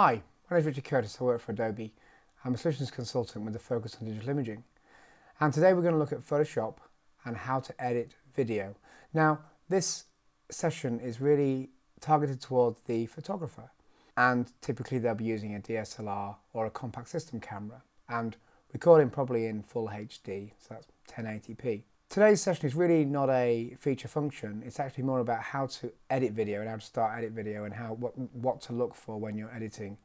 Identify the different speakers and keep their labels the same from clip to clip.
Speaker 1: Hi, my name is Richard Curtis. I work for Adobe. I'm a solutions consultant with a focus on digital imaging. And today we're going to look at Photoshop and how to edit video. Now, this session is really targeted towards the photographer. And typically they'll be using a DSLR or a compact system camera and recording probably in full HD, so that's 1080p. Today's session is really not a feature function. It's actually more about how to edit video and how to start edit video and what to look for when you're editing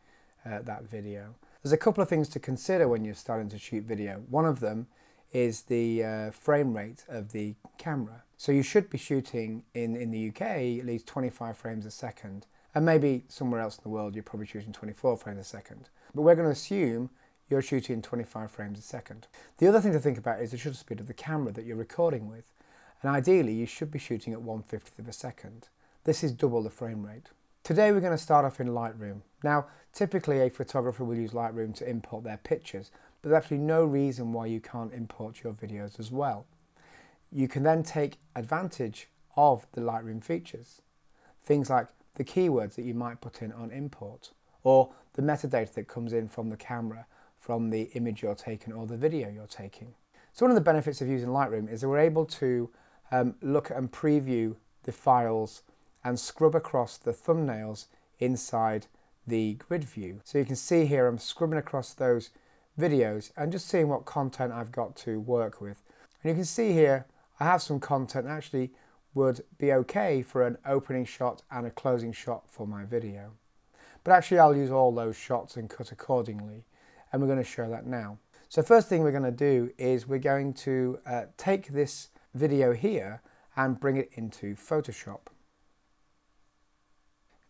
Speaker 1: that video. There's a couple of things to consider when you're starting to shoot video. One of them is the frame rate of the camera. So you should be shooting in the UK at least 25 frames a second, and maybe somewhere else in the world you're probably shooting 24 frames a second. But we're going to assume you're shooting 25 frames a second. The other thing to think about is the shutter speed of the camera that you're recording with. And ideally, you should be shooting at 1/50th of a second. This is double the frame rate. Today we're going to start off in Lightroom. Now, typically a photographer will use Lightroom to import their pictures, but there's actually no reason why you can't import your videos as well. You can then take advantage of the Lightroom features. Things like the keywords that you might put in on import, or the metadata that comes in from the camera, from the image you're taking or the video you're taking. So one of the benefits of using Lightroom is that we're able to look and preview the files and scrub across the thumbnails inside the grid view. So you can see here I'm scrubbing across those videos and just seeing what content I've got to work with. And you can see here I have some content that actually would be okay for an opening shot and a closing shot for my video. But actually I'll use all those shots and cut accordingly. And we're going to show that now. So first thing we're going to do is we're going to take this video here and bring it into Photoshop.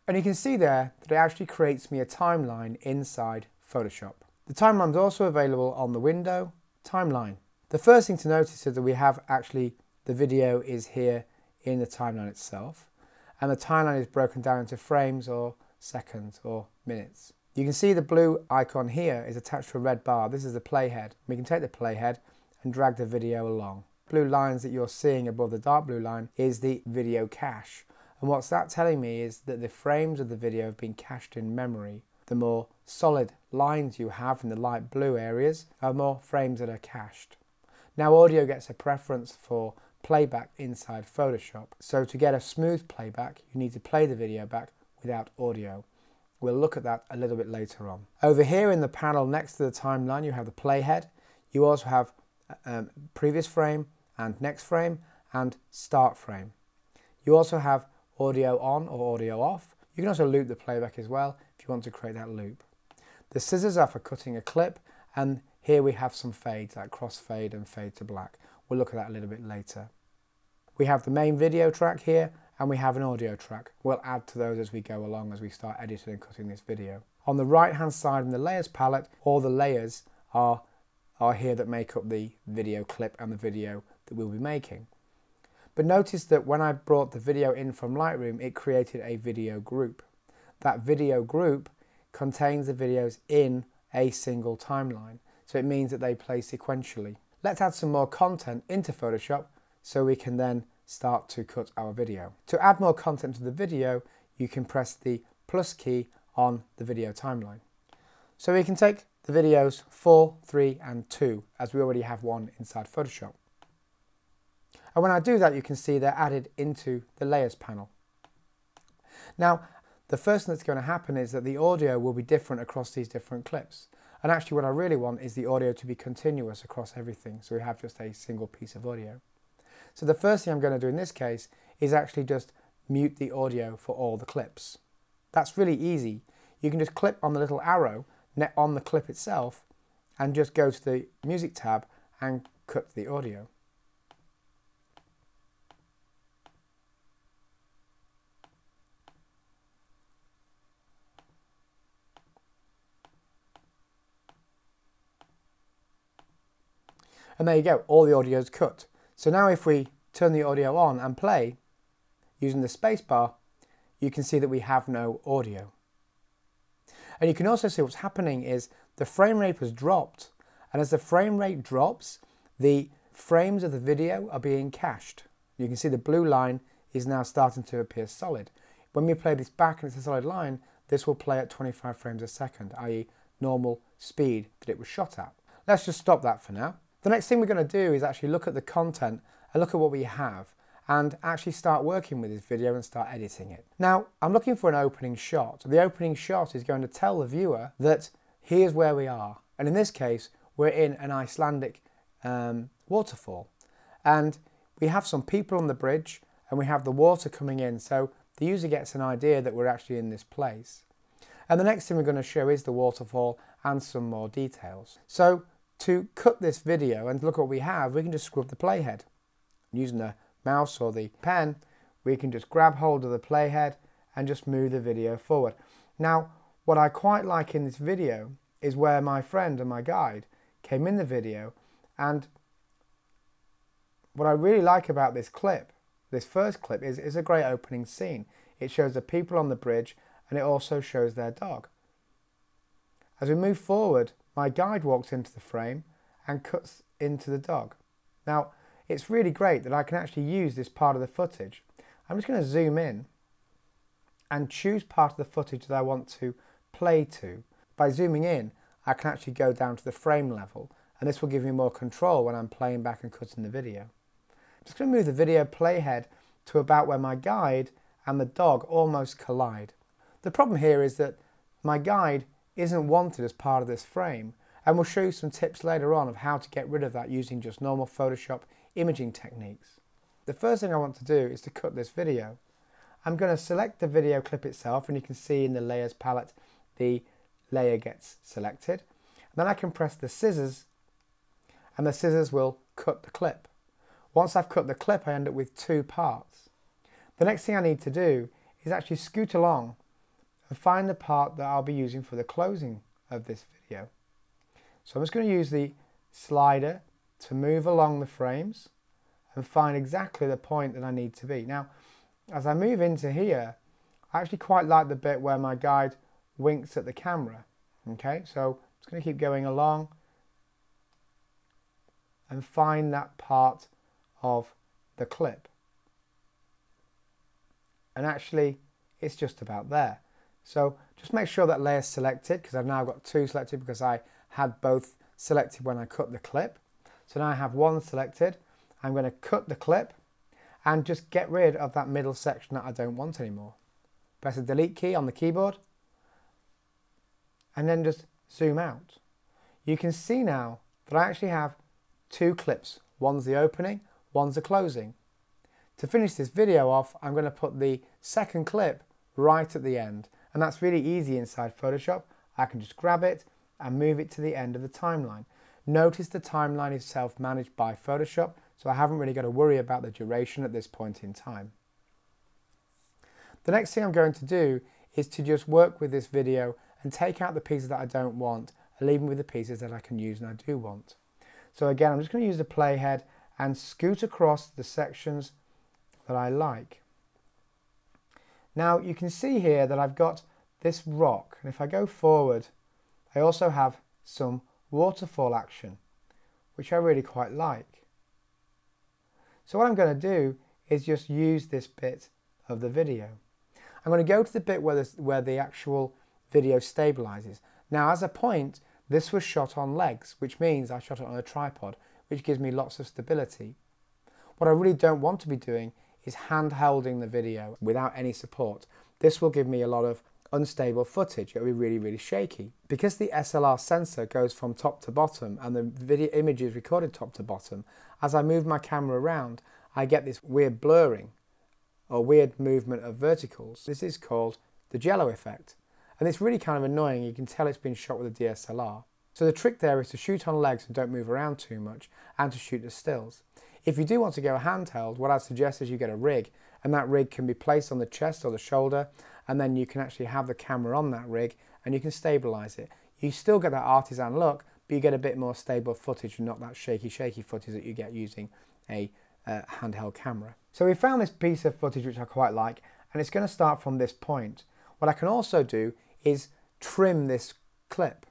Speaker 1: And you can see there that it actually creates me a timeline inside Photoshop. The timeline is also available on the window, timeline. The first thing to notice is that we have actually the video is here in the timeline itself. And the timeline is broken down into frames or seconds or minutes. You can see the blue icon here is attached to a red bar. This is the playhead. We can take the playhead and drag the video along. Blue lines that you're seeing above the dark blue line is the video cache. And what's that telling me is that the frames of the video have been cached in memory. The more solid lines you have in the light blue areas are more frames that are cached. Now audio gets a preference for playback inside Photoshop. So to get a smooth playback, you need to play the video back without audio. We'll look at that a little bit later on. Over here in the panel next to the timeline you have the playhead. You also have previous frame and next frame and start frame. You also have audio on or audio off. You can also loop the playback as well if you want to create that loop. The scissors are for cutting a clip, and here we have some fades like crossfade and fade to black. We'll look at that a little bit later. We have the main video track here, and we have an audio track. We'll add to those as we go along as we start editing and cutting this video. On the right hand side in the layers palette, all the layers are here that make up the video clip and the video that we'll be making. But notice that when I brought the video in from Lightroom, it created a video group. That video group contains the videos in a single timeline. So it means that they play sequentially. Let's add some more content into Photoshop so we can then start to cut our video. To add more content to the video, you can press the plus key on the video timeline. So we can take the videos 4, 3 and 2 as we already have one inside Photoshop. And when I do that, you can see they're added into the layers panel. Now, the first thing that's going to happen is that the audio will be different across these different clips. And actually what I really want is the audio to be continuous across everything, so we have just a single piece of audio. So the first thing I'm going to do in this case is actually just mute the audio for all the clips. That's really easy. You can just click on the little arrow on the clip itself and just go to the music tab and cut the audio. And there you go, all the audio is cut. So now if we turn the audio on and play, using the spacebar, you can see that we have no audio. And you can also see what's happening is the frame rate has dropped. And as the frame rate drops, the frames of the video are being cached. You can see the blue line is now starting to appear solid. When we play this back and it's a solid line, this will play at 25 frames a second, i.e. normal speed that it was shot at. Let's just stop that for now. The next thing we're going to do is actually look at the content and look at what we have and actually start working with this video and start editing it. Now, I'm looking for an opening shot. The opening shot is going to tell the viewer that here's where we are. And in this case, we're in an Icelandic waterfall. And we have some people on the bridge and we have the water coming in. So the user gets an idea that we're actually in this place. And the next thing we're going to show is the waterfall and some more details. So to cut this video and look what we have, we can just scrub the playhead. Using the mouse or the pen, we can just grab hold of the playhead and just move the video forward. Now, what I quite like in this video is where my friend and my guide came in the video, and what I really like about this clip, this first clip, is it's a great opening scene. It shows the people on the bridge and it also shows their dog. As we move forward, my guide walks into the frame and cuts into the dog. Now, it's really great that I can actually use this part of the footage. I'm just going to zoom in and choose part of the footage that I want to play to. By zooming in, I can actually go down to the frame level, and this will give me more control when I'm playing back and cutting the video. I'm just going to move the video playhead to about where my guide and the dog almost collide. The problem here is that my guide isn't wanted as part of this frame, and we'll show you some tips later on of how to get rid of that using just normal Photoshop imaging techniques. The first thing I want to do is to cut this video. I'm going to select the video clip itself, and you can see in the layers palette the layer gets selected. And then I can press the scissors and the scissors will cut the clip. Once I've cut the clip, I end up with two parts. The next thing I need to do is actually scoot along and find the part that I'll be using for the closing of this video. So I'm just going to use the slider to move along the frames and find exactly the point that I need to be. Now, as I move into here, I actually quite like the bit where my guide winks at the camera. Okay, so I'm just going to keep going along and find that part of the clip. And actually, it's just about there. So just make sure that layer's selected, because I've now got two selected because I had both selected when I cut the clip. So now I have one selected. I'm going to cut the clip and just get rid of that middle section that I don't want anymore. Press the delete key on the keyboard and then just zoom out. You can see now that I actually have two clips. One's the opening, one's the closing. To finish this video off, I'm going to put the second clip right at the end, and that's really easy inside Photoshop. I can just grab it and move it to the end of the timeline. Notice the timeline is self-managed by Photoshop, so I haven't really got to worry about the duration at this point in time. The next thing I'm going to do is to just work with this video and take out the pieces that I don't want and leave them with the pieces that I can use and I do want. So again, I'm just going to use the playhead and scoot across the sections that I like. Now you can see here that I've got this rock, and if I go forward, I also have some waterfall action, which I really quite like. So what I'm going to do is just use this bit of the video. I'm going to go to the bit where the actual video stabilizes. Now, as a point, this was shot on legs, which means I shot it on a tripod, which gives me lots of stability. What I really don't want to be doing is hand-holding the video without any support. This will give me a lot of unstable footage. It'll be really, really shaky. Because the SLR sensor goes from top to bottom and the video image is recorded top to bottom, as I move my camera around, I get this weird blurring or weird movement of verticals. This is called the jello effect. And it's really kind of annoying. You can tell it's been shot with a DSLR. So the trick there is to shoot on legs and don't move around too much, and to shoot the stills. If you do want to go handheld, what I'd suggest is you get a rig, and that rig can be placed on the chest or the shoulder, and then you can actually have the camera on that rig and you can stabilize it. You still get that artisan look, but you get a bit more stable footage and not that shaky footage that you get using a handheld camera. So we found this piece of footage which I quite like, and it's going to start from this point. What I can also do is trim this clip.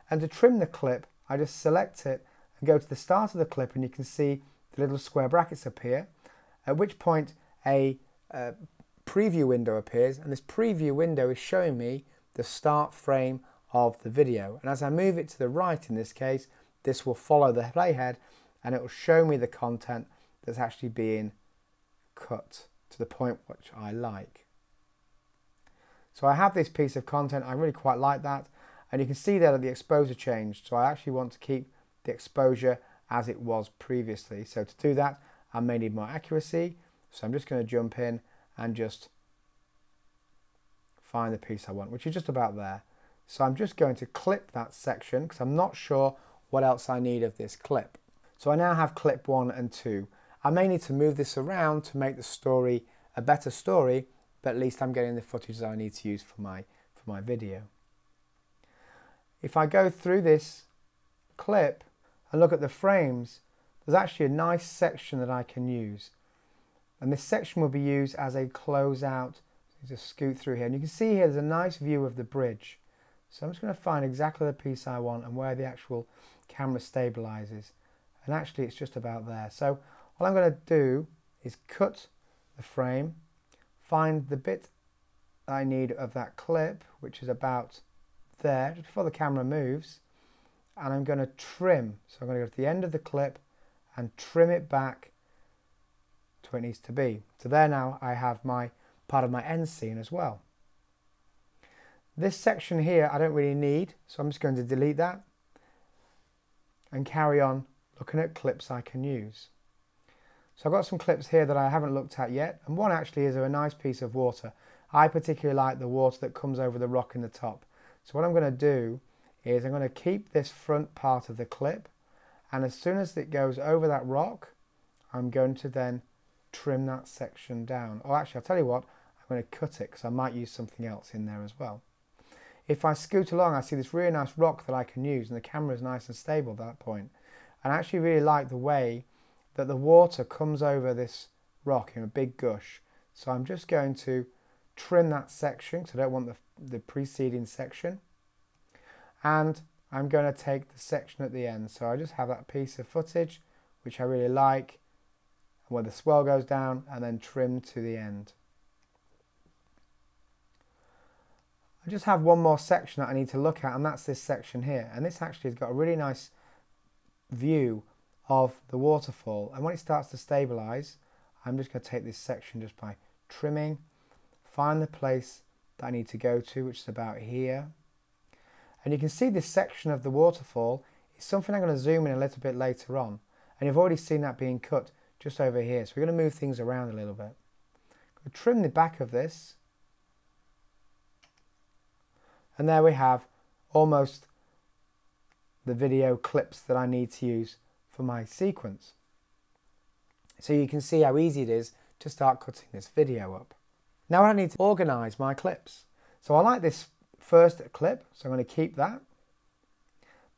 Speaker 1: And to trim the clip, I just select it and go to the start of the clip, and you can see the little square brackets appear, at which point a preview window appears, and this preview window is showing me the start frame of the video. And as I move it to the right in this case, this will follow the playhead and it will show me the content that's actually being cut to the point which I like. So I have this piece of content, I really quite like that, and you can see there that the exposure changed, so I actually want to keep the exposure as it was previously. So to do that, I may need more accuracy, so I'm just going to jump in and just find the piece I want, which is just about there. So I'm just going to clip that section because I'm not sure what else I need of this clip. So I now have clip 1 and 2. I may need to move this around to make the story a better story, but at least I'm getting the footage that I need to use for my video. If I go through this clip and look at the frames, there's actually a nice section that I can use. And this section will be used as a closeout. Just scoot through here. And you can see here there's a nice view of the bridge. So I'm just going to find exactly the piece I want and where the actual camera stabilizes. And actually it's just about there. So what I'm going to do is cut the frame, find the bit I need of that clip, which is about there, just before the camera moves, and I'm going to trim. So I'm going to go to the end of the clip and trim it back to where it needs to be. So there now I have my part of my end scene as well. This section here I don't really need, so I'm just going to delete that and carry on looking at clips I can use. So I've got some clips here that I haven't looked at yet, and one actually is of a nice piece of water. I particularly like the water that comes over the rock in the top. So what I'm going to do is I'm going to keep this front part of the clip, and as soon as it goes over that rock, I'm going to then trim that section down. Oh, actually, I'll tell you what, I'm going to cut it because I might use something else in there as well. If I scoot along, I see this really nice rock that I can use, and the camera is nice and stable at that point. And I actually really like the way that the water comes over this rock in a big gush. So I'm just going to trim that section because I don't want the preceding section. And I'm going to take the section at the end. So I just have that piece of footage which I really like, where the swell goes down, and then trim to the end. I just have one more section that I need to look at, and that's this section here. And this actually has got a really nice view of the waterfall, and when it starts to stabilize, I'm just going to take this section just by trimming, find the place that I need to go to, which is about here. And you can see this section of the waterfall is something I'm going to zoom in a little bit later on, and you've already seen that being cut just over here. So we're going to move things around a little bit. We'll trim the back of this, and there we have almost the video clips that I need to use for my sequence. So you can see how easy it is to start cutting this video up. Now I need to organize my clips. So I like this first clip, so I'm going to keep that.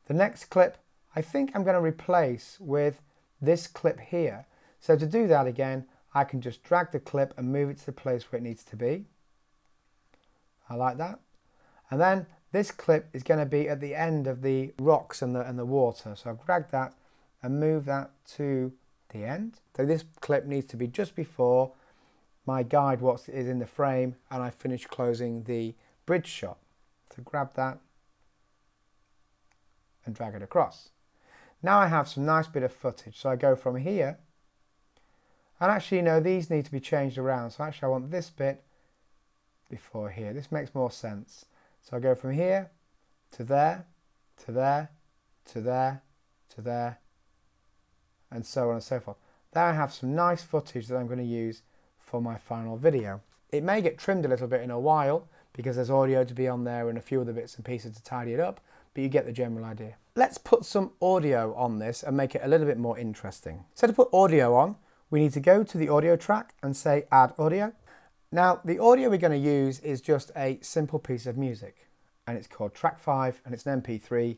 Speaker 1: The next clip I think I'm going to replace with this clip here. So to do that again, I can just drag the clip and move it to the place where it needs to be. I like that. And then this clip is going to be at the end of the rocks and the water. So I've dragged that and move that to the end. So this clip needs to be just before my guide what is in the frame and I finish closing the bridge shot. So grab that and drag it across. Now I have some nice bit of footage. So I go from here, and actually these need to be changed around. So actually I want this bit before here. This makes more sense. So I go from here to there, to there, to there, to there, and so on and so forth. There I have some nice footage that I'm going to use for my final video. It may get trimmed a little bit in a while because there's audio to be on there and a few other bits and pieces to tidy it up, but you get the general idea. Let's put some audio on this and make it a little bit more interesting. So to put audio on, we need to go to the audio track and say add audio. Now the audio we're going to use is just a simple piece of music, and it's called track 5 and it's an MP3, and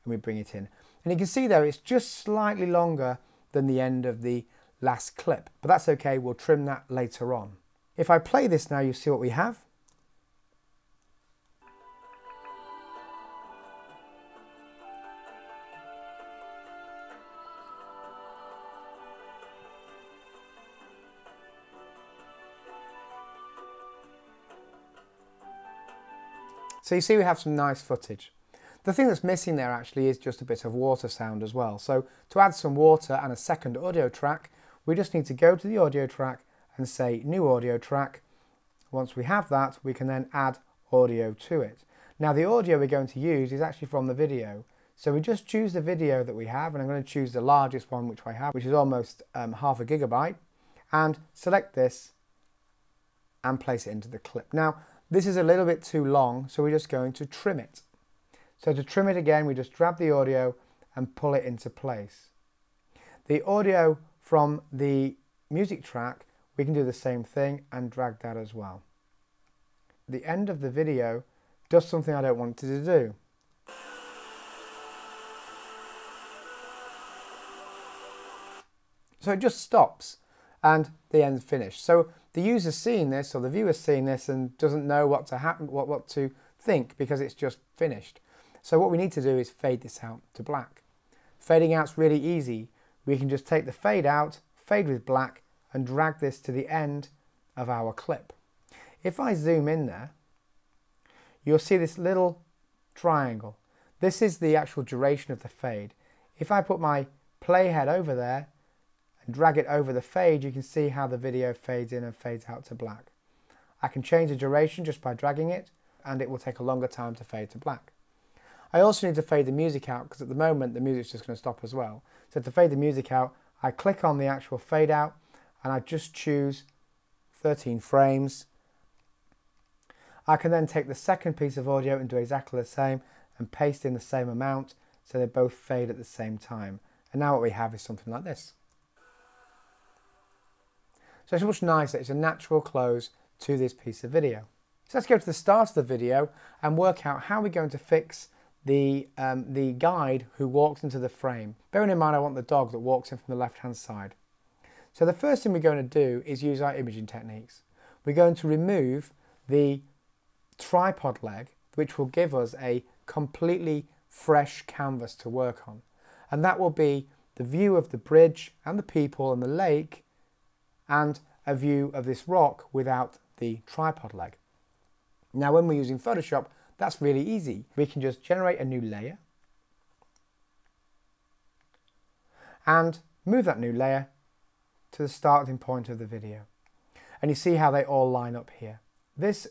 Speaker 1: we bring it in. And you can see there it's just slightly longer than the end of the last clip, but that's okay, we'll trim that later on. If I play this now, you see what we have. So you see we have some nice footage. The thing that's missing there actually is just a bit of water sound as well. So to add some water and a second audio track, we just need to go to the audio track and say new audio track. Once we have that, we can then add audio to it. Now the audio we're going to use is actually from the video. So we just choose the video that we have, and I'm going to choose the largest one which I have, which is almost half a gigabyte, and select this and place it into the clip. Now this is a little bit too long, so we're just going to trim it. So to trim it again, we just grab the audio and pull it into place. The audio from the music track, we can do the same thing and drag that as well. The end of the video does something I don't want it to do. So it just stops and the end's finished. So the user's seeing this, or the viewer's seeing this, and doesn't know what to happen, what to think, because it's just finished. So what we need to do is fade this out to black. Fading out's really easy. We can just take the fade out, fade with black, and drag this to the end of our clip. If I zoom in there, you'll see this little triangle. This is the actual duration of the fade. If I put my playhead over there and drag it over the fade, you can see how the video fades in and fades out to black. I can change the duration just by dragging it, and it will take a longer time to fade to black. I also need to fade the music out, because at the moment the music's just going to stop as well. So to fade the music out, I click on the actual fade out and I just choose 13 frames. I can then take the second piece of audio and do exactly the same and paste in the same amount, so they both fade at the same time. And now what we have is something like this. So it's much nicer, it's a natural close to this piece of video. So let's go to the start of the video and work out how we're going to fix the guide who walks into the frame. Bearing in mind I want the dog that walks in from the left hand side. So the first thing we're going to do is use our imaging techniques. We're going to remove the tripod leg, which will give us a completely fresh canvas to work on. And that will be the view of the bridge and the people and the lake, and a view of this rock without the tripod leg. Now when we're using Photoshop, that's really easy. We can just generate a new layer and move that new layer to the starting point of the video. And you see how they all line up here. This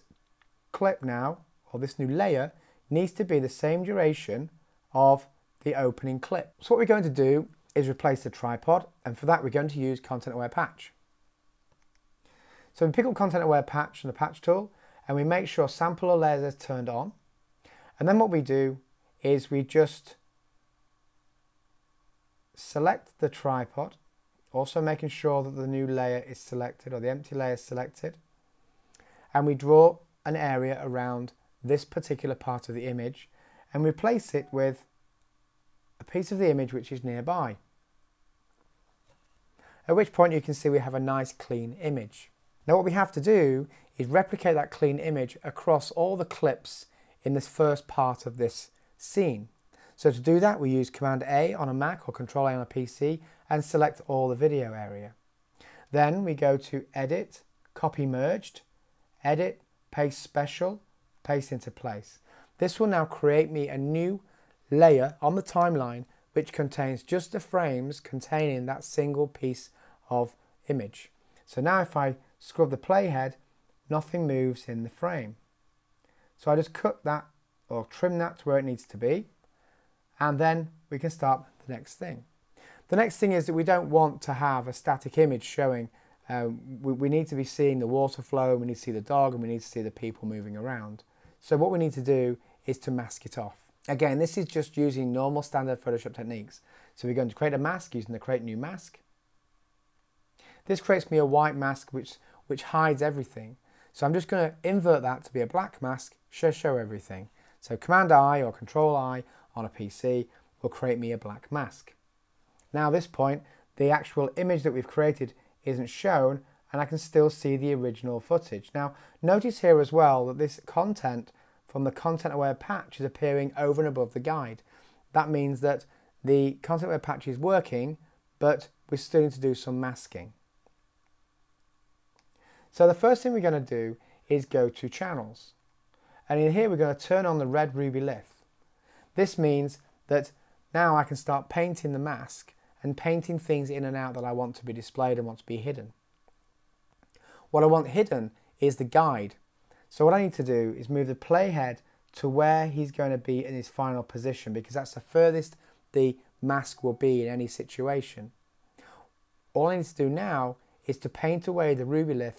Speaker 1: clip now, or this new layer, needs to be the same duration of the opening clip. So what we're going to do is replace the tripod, and for that we're going to use Content Aware Patch. So we pick up Content Aware Patch and the Patch tool, and we make sure Sample or Layers is turned on. And then what we do is we just select the tripod, also making sure that the new layer is selected, or the empty layer is selected. And we draw an area around this particular part of the image and replace it with a piece of the image which is nearby. At which point you can see we have a nice clean image. Now what we have to do is replicate that clean image across all the clips in this first part of this scene. So to do that we use Command A on a Mac or Control A on a PC and select all the video area. Then we go to Edit, Copy Merged, Edit, Paste Special, Paste into place. This will now create me a new layer on the timeline which contains just the frames containing that single piece of image. So now if I scrub the playhead, nothing moves in the frame. So I just cut that or trim that to where it needs to be, and then we can start the next thing. The next thing is that we don't want to have a static image showing. We need to be seeing the water flow, we need to see the dog, and we need to see the people moving around. So what we need to do is to mask it off. Again, this is just using normal standard Photoshop techniques. So we're going to create a mask using the Create New Mask. This creates me a white mask which hides everything. So I'm just going to invert that to be a black mask, show everything. So Command I or Control I on a PC will create me a black mask. Now at this point, the actual image that we've created isn't shown, and I can still see the original footage. Now notice here as well that this content from the Content Aware Patch is appearing over and above the guide. That means that the Content Aware Patch is working, but we're still need to do some masking. So the first thing we're going to do is go to Channels. And in here we're going to turn on the red ruby lithe. This means that now I can start painting the mask and painting things in and out that I want to be displayed and want to be hidden. What I want hidden is the guide. So what I need to do is move the playhead to where he's going to be in his final position, because that's the furthest the mask will be in any situation. All I need to do now is to paint away the ruby lithe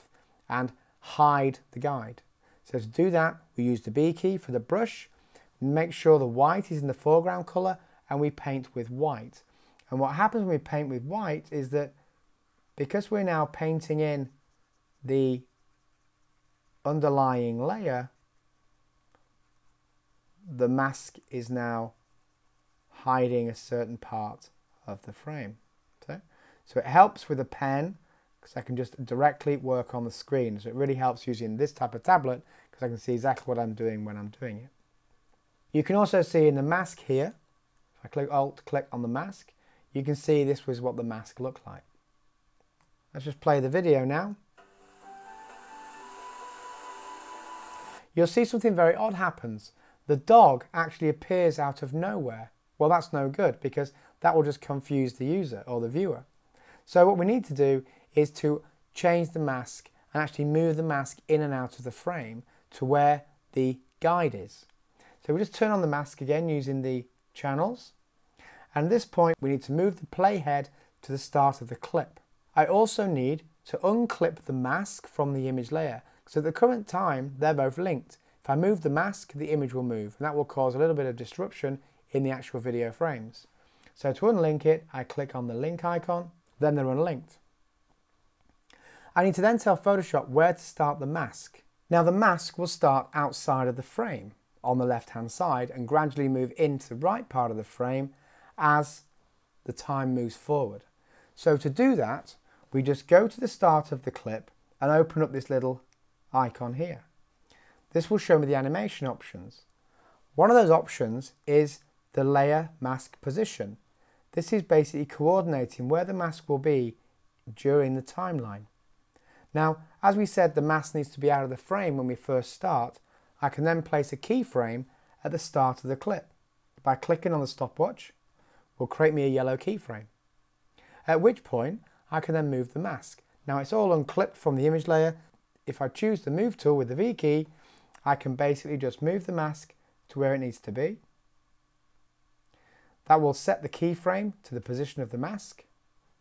Speaker 1: and hide the guide. So to do that, we use the B key for the brush, make sure the white is in the foreground colour, and we paint with white. And what happens when we paint with white is that because we're now painting in the underlying layer, the mask is now hiding a certain part of the frame. So it helps with a pen because I can just directly work on the screen. So it really helps using this type of tablet because I can see exactly what I'm doing when I'm doing it. You can also see in the mask here, if I click Alt, click on the mask, you can see this was what the mask looked like. Let's just play the video now. You'll see something very odd happens. The dog actually appears out of nowhere. Well, that's no good because that will just confuse the user or the viewer. So what we need to do is to change the mask and actually move the mask in and out of the frame to where the guide is. So we just turn on the mask again using the channels. And at this point we need to move the playhead to the start of the clip. I also need to unclip the mask from the image layer. So at the current time they're both linked. If I move the mask, the image will move, and that will cause a little bit of disruption in the actual video frames. So to unlink it, I click on the link icon, then they're unlinked. I need to then tell Photoshop where to start the mask. Now the mask will start outside of the frame on the left hand side and gradually move into the right part of the frame as the time moves forward. So to do that, we just go to the start of the clip and open up this little icon here. This will show me the animation options. One of those options is the layer mask position. This is basically coordinating where the mask will be during the timeline. Now, as we said, the mask needs to be out of the frame when we first start. I can then place a keyframe at the start of the clip. By clicking on the stopwatch, will create me a yellow keyframe. At which point, I can then move the mask. Now it's all unclipped from the image layer. If I choose the move tool with the V key, I can basically just move the mask to where it needs to be. That will set the keyframe to the position of the mask.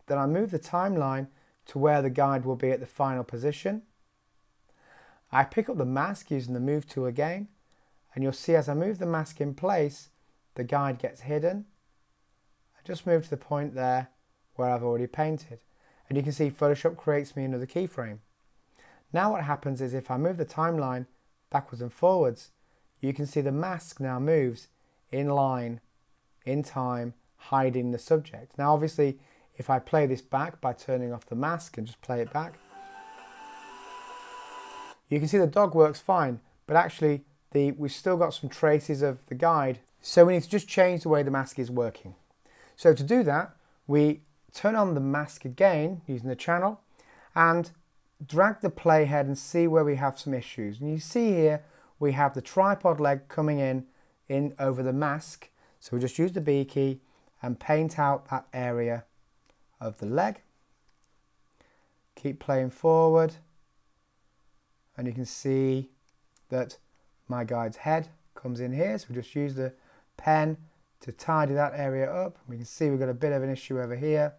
Speaker 1: Then I move the timeline to where the guide will be at the final position. I pick up the mask using the move tool again, and you'll see as I move the mask in place, the guide gets hidden. I just move to the point there where I've already painted. And you can see Photoshop creates me another keyframe. Now what happens is if I move the timeline backwards and forwards, you can see the mask now moves in line, in time, hiding the subject. Now obviously if I play this back by turning off the mask and just play it back, you can see the dog works fine, but actually we've still got some traces of the guide, so we need to just change the way the mask is working. So to do that, we turn on the mask again using the channel and drag the playhead and see where we have some issues. And you see here we have the tripod leg coming in over the mask, so we just use the B key and paint out that area of the leg. Keep playing forward and you can see that my guide's head comes in here, so we just use the pen to tidy that area up. We can see we've got a bit of an issue over here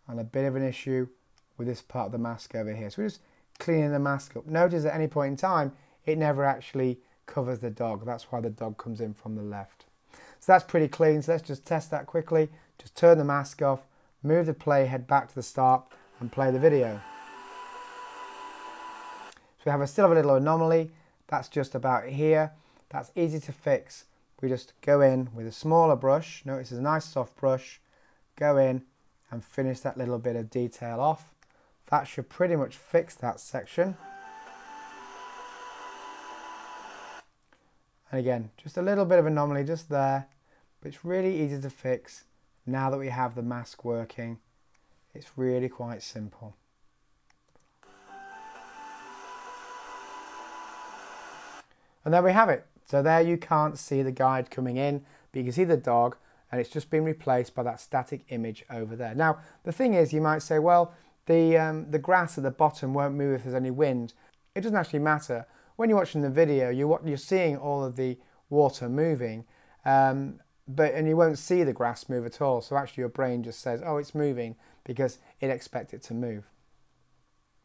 Speaker 1: and a bit of an issue with this part of the mask over here. So we're just cleaning the mask up. Notice at any point in time it never actually covers the dog. That's why the dog comes in from the left. So that's pretty clean. So let's just test that quickly. Just turn the mask off, move the playhead back to the start and play the video. So we still have a little anomaly. That's just about here. That's easy to fix. We just go in with a smaller brush. Notice it's a nice soft brush. Go in and finish that little bit of detail off. That should pretty much fix that section. And again, just a little bit of anomaly just there, but it's really easy to fix now that we have the mask working. It's really quite simple. And there we have it. So there you can't see the guide coming in, but you can see the dog, and it's just been replaced by that static image over there. Now, the thing is, you might say, well, the grass at the bottom won't move if there's any wind. It doesn't actually matter. When you're watching the video, you're seeing all of the water moving, and you won't see the grass move at all. So actually your brain just says, oh, it's moving, because it expects it to move.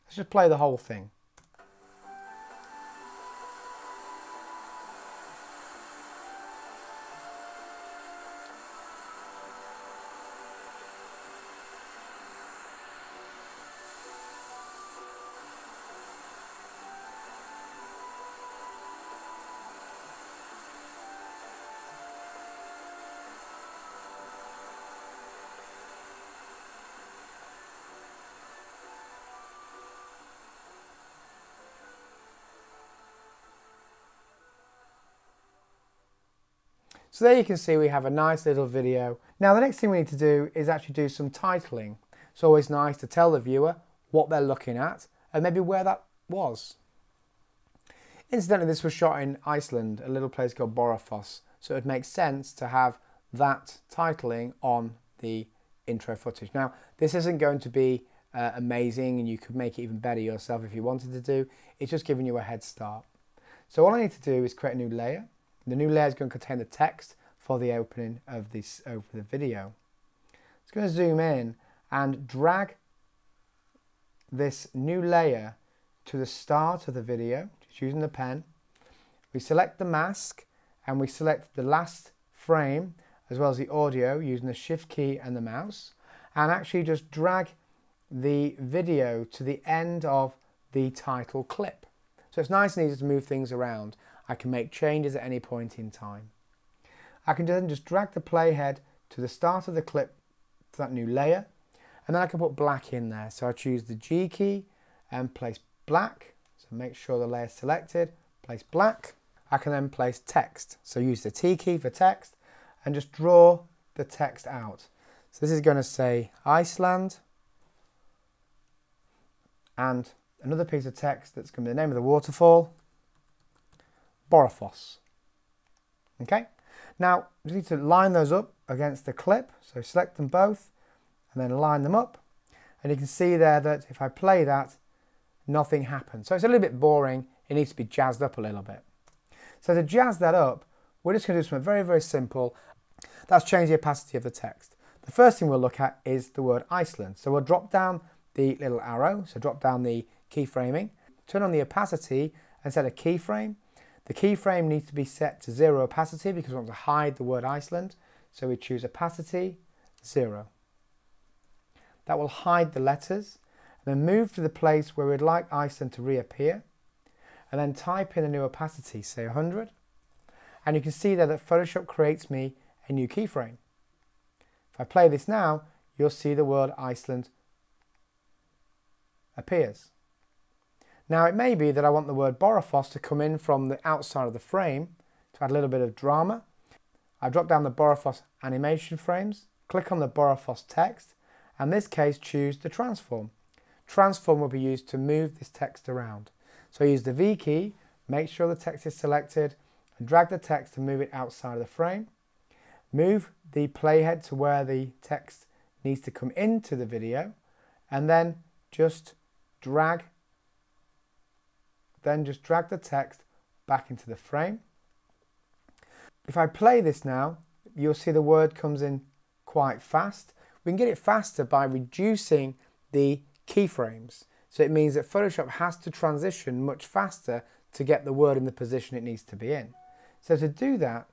Speaker 1: Let's just play the whole thing. So there you can see we have a nice little video. Now the next thing we need to do is actually do some titling. It's always nice to tell the viewer what they're looking at and maybe where that was. Incidentally, this was shot in Iceland, a little place called Borofoss, so it makes sense to have that titling on the intro footage. Now this isn't going to be amazing, and you could make it even better yourself if you wanted to do. It's just giving you a head start. So all I need to do is create a new layer. The new layer is going to contain the text for the opening of the video. It's going to zoom in and drag this new layer to the start of the video, just using the pen. We select the mask and we select the last frame as well as the audio using the shift key and the mouse, and actually just drag the video to the end of the title clip. So it's nice and easy to move things around. I can make changes at any point in time. I can then just drag the playhead to the start of the clip to that new layer, and then I can put black in there. So I choose the G key and place black. So make sure the layer is selected, place black. I can then place text. So use the T key for text and just draw the text out. So this is going to say Iceland, and another piece of text that's going to be the name of the waterfall, Borofoss. Okay, now you need to line those up against the clip, so select them both and then line them up, and you can see there that if I play that, nothing happens. So it's a little bit boring, it needs to be jazzed up a little bit. So to jazz that up, we're just going to do something very, very simple. That's change the opacity of the text. The first thing we'll look at is the word Iceland. So we'll drop down the little arrow, so drop down the keyframing, turn on the opacity and set a keyframe. The keyframe needs to be set to 0 opacity because we want to hide the word Iceland. So we choose opacity 0. That will hide the letters. And then move to the place where we'd like Iceland to reappear. And then type in a new opacity, say 100. And you can see there that Photoshop creates me a new keyframe. If I play this now, you'll see the word Iceland appears. Now it may be that I want the word Borofoss to come in from the outside of the frame to add a little bit of drama. I drop down the Borofoss animation frames, click on the Borofoss text, and in this case choose the transform. Transform will be used to move this text around. So use the V key, make sure the text is selected, and drag the text to move it outside of the frame. Move the playhead to where the text needs to come into the video, and then just drag the text back into the frame. If I play this now, you'll see the word comes in quite fast. We can get it faster by reducing the keyframes. So it means that Photoshop has to transition much faster to get the word in the position it needs to be in. So to do that,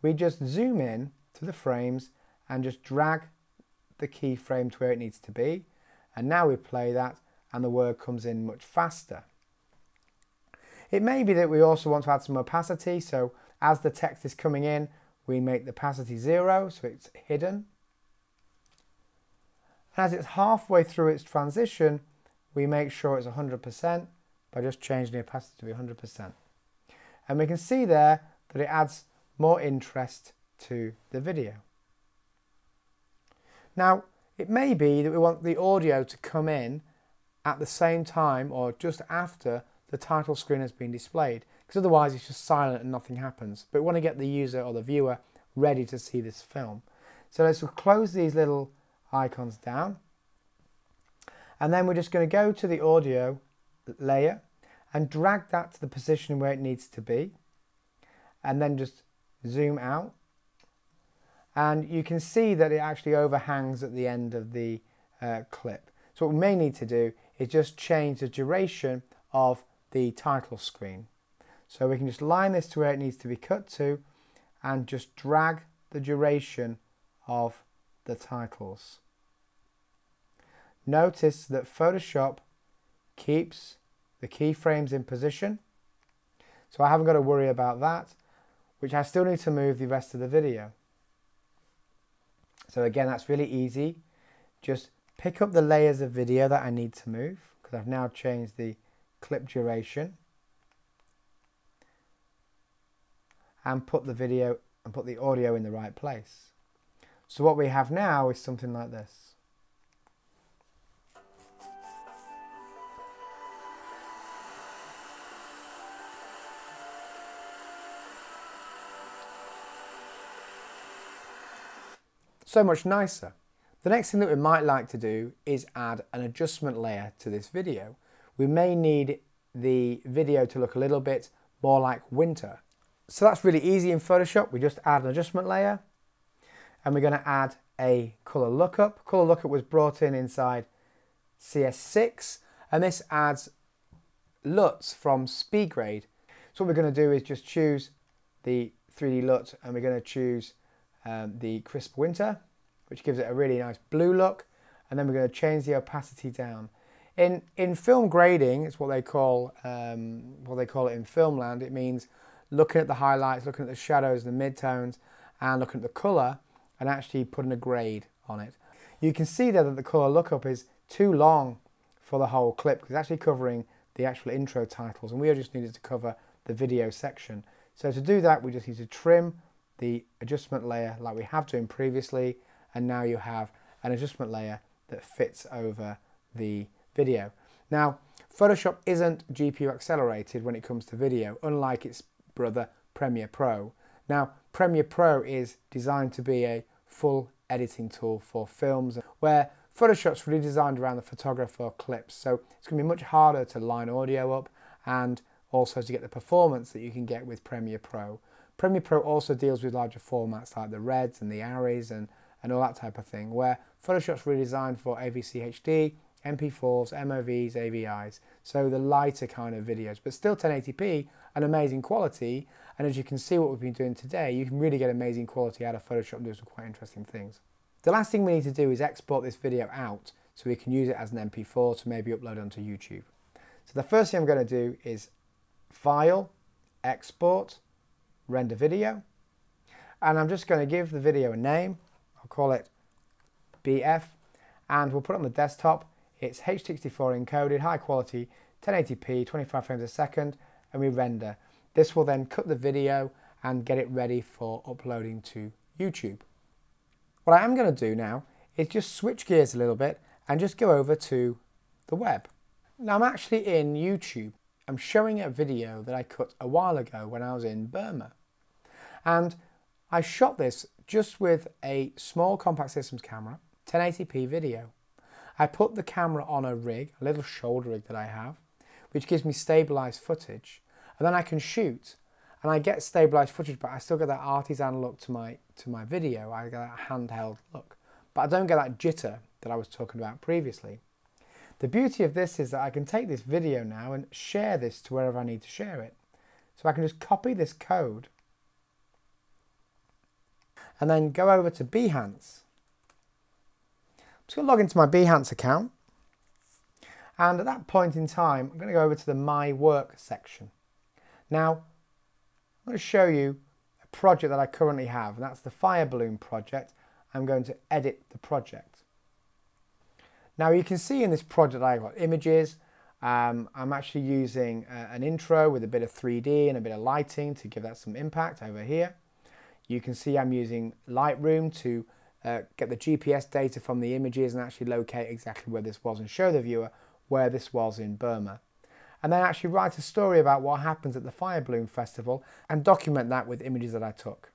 Speaker 1: we just zoom in to the frames and just drag the keyframe to where it needs to be. And now we play that and the word comes in much faster. It may be that we also want to add some opacity, so as the text is coming in, we make the opacity 0, so it's hidden. And as it's halfway through its transition, we make sure it's 100% by just changing the opacity to be 100%. And we can see there that it adds more interest to the video. Now, it may be that we want the audio to come in at the same time or just after the title screen has been displayed. because otherwise it's just silent and nothing happens. But we want to get the user or the viewer ready to see this film. So let's close these little icons down, and then we're just going to go to the audio layer and drag that to the position where it needs to be, and then just zoom out, and you can see that it actually overhangs at the end of the clip. So what we may need to do is just change the duration of the title screen. So we can just line this to where it needs to be cut to and just drag the duration of the titles. Notice that Photoshop keeps the keyframes in position, so I haven't got to worry about that, which I still need to move the rest of the video. So again, that's really easy. Just pick up the layers of video that I need to move, because I've now changed the clip duration, and put the video and put the audio in the right place. So what we have now is something like this. So much nicer. The next thing that we might like to do is add an adjustment layer to this video. We may need the video to look a little bit more like winter. So that's really easy in Photoshop. We just add an adjustment layer, and we're going to add a color lookup. Color lookup was brought in inside CS6, and this adds LUTs from SpeedGrade. So what we're going to do is just choose the 3D LUT, and we're going to choose the crisp winter, which gives it a really nice blue look, and then we're going to change the opacity down. In film grading, it's what they call it in Filmland. It means looking at the highlights, looking at the shadows, the midtones, and looking at the color, and actually putting a grade on it. You can see there that the color lookup is too long for the whole clip, because it's actually covering the actual intro titles, and we just needed to cover the video section. So to do that, we just need to trim the adjustment layer like we have done previously, and now you have an adjustment layer that fits over the video. Now, Photoshop isn't GPU accelerated when it comes to video, unlike its brother Premiere Pro. Now, Premiere Pro is designed to be a full editing tool for films, where Photoshop's really designed around the photographer clips, so it's going to be much harder to line audio up and also to get the performance that you can get with Premiere Pro. Premiere Pro also deals with larger formats like the Reds and the Aries and all that type of thing, where Photoshop's really designed for AVC HD, MP4s, MOVs, AVIs, so the lighter kind of videos, but still 1080p and amazing quality. And as you can see what we've been doing today, you can really get amazing quality out of Photoshop and do some quite interesting things. The last thing we need to do is export this video out so we can use it as an MP4 to maybe upload onto YouTube. So the first thing I'm going to do is File, Export, Render Video, and I'm just going to give the video a name. I'll call it BF, and we'll put it on the desktop. It's H64 encoded, high quality, 1080p, 25 frames a second, and we render. This will then cut the video and get it ready for uploading to YouTube. What I am going to do now is just switch gears a little bit and just go over to the web. Now I'm actually in YouTube. I'm showing a video that I cut a while ago when I was in Burma. And I shot this just with a small compact systems camera, 1080p video. I put the camera on a rig, a little shoulder rig that I have, which gives me stabilized footage, and then I can shoot, and I get stabilized footage, but I still get that artisan look to my video. I get that handheld look, but I don't get that jitter that I was talking about previously. The beauty of this is that I can take this video now and share this to wherever I need to share it. So I can just copy this code and then go over to Behance. I'm just going to log into my Behance account, and at that point in time I'm going to go over to the My Work section. Now I'm going to show you a project that I currently have, and that's the Fire Balloon project. I'm going to edit the project. Now you can see in this project I've got images. I'm actually using an intro with a bit of 3D and a bit of lighting to give that some impact over here. You can see I'm using Lightroom to get the GPS data from the images and actually locate exactly where this was and show the viewer where this was in Burma. and then actually write a story about what happens at the Fire Balloon Festival and document that with images that I took.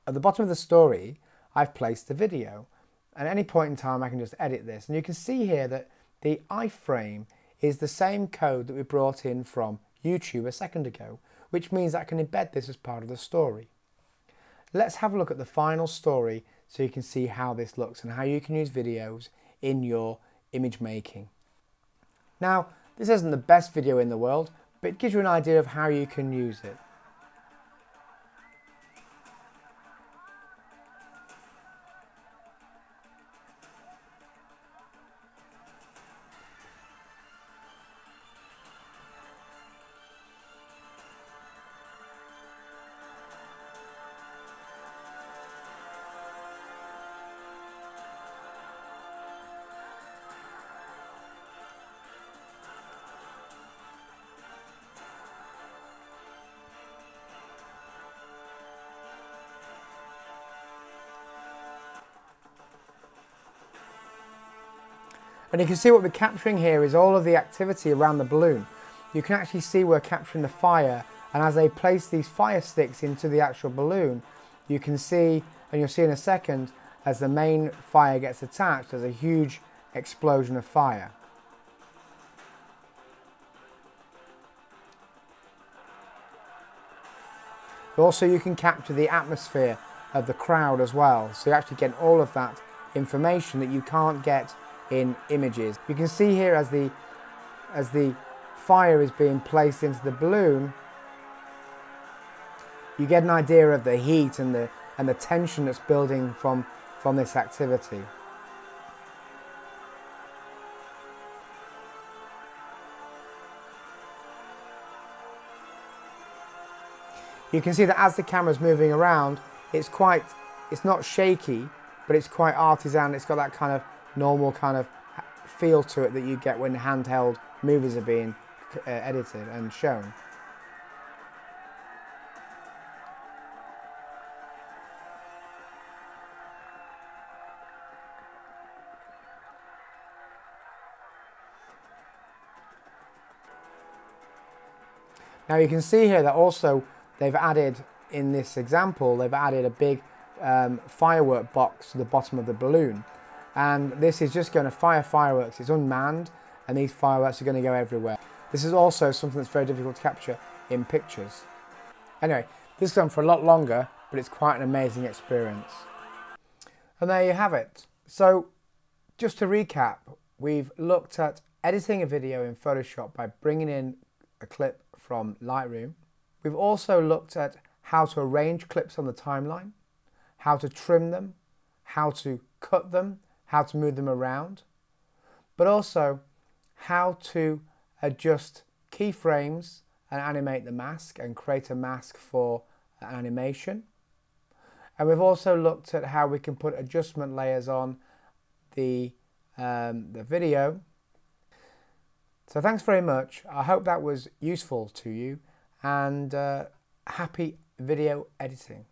Speaker 1: At the bottom of the story, I've placed the video. At any point in time, I can just edit this, and you can see here that the iframe is the same code that we brought in from YouTube a second ago, which means I can embed this as part of the story. Let's have a look at the final story so you can see how this looks and how you can use videos in your image making. Now, this isn't the best video in the world, but it gives you an idea of how you can use it. And you can see what we're capturing here is all of the activity around the balloon. You can actually see we're capturing the fire, and as they place these fire sticks into the actual balloon, you can see, and you'll see in a second, as the main fire gets attached, there's a huge explosion of fire. Also, you can capture the atmosphere of the crowd as well, so you actually get all of that information that you can't get in images. You can see here as the fire is being placed into the balloon, you get an idea of the heat and the tension that's building from this activity. You can see that as the camera's moving around, it's not shaky, but it's quite artisan. It's got that kind of normal kind of feel to it that you get when handheld movies are being edited and shown. Now you can see here that also they've added, in this example, they've added a big firework box to the bottom of the balloon. And this is just going to fire fireworks. It's unmanned, and these fireworks are going to go everywhere. This is also something that's very difficult to capture in pictures. Anyway, this has gone for a lot longer, but it's quite an amazing experience. And there you have it. So, just to recap, we've looked at editing a video in Photoshop by bringing in a clip from Lightroom. We've also looked at how to arrange clips on the timeline, how to trim them, how to cut them, how to move them around, but also how to adjust keyframes and animate the mask and create a mask for an animation. And we've also looked at how we can put adjustment layers on the video. So thanks very much. I hope that was useful to you, and happy video editing.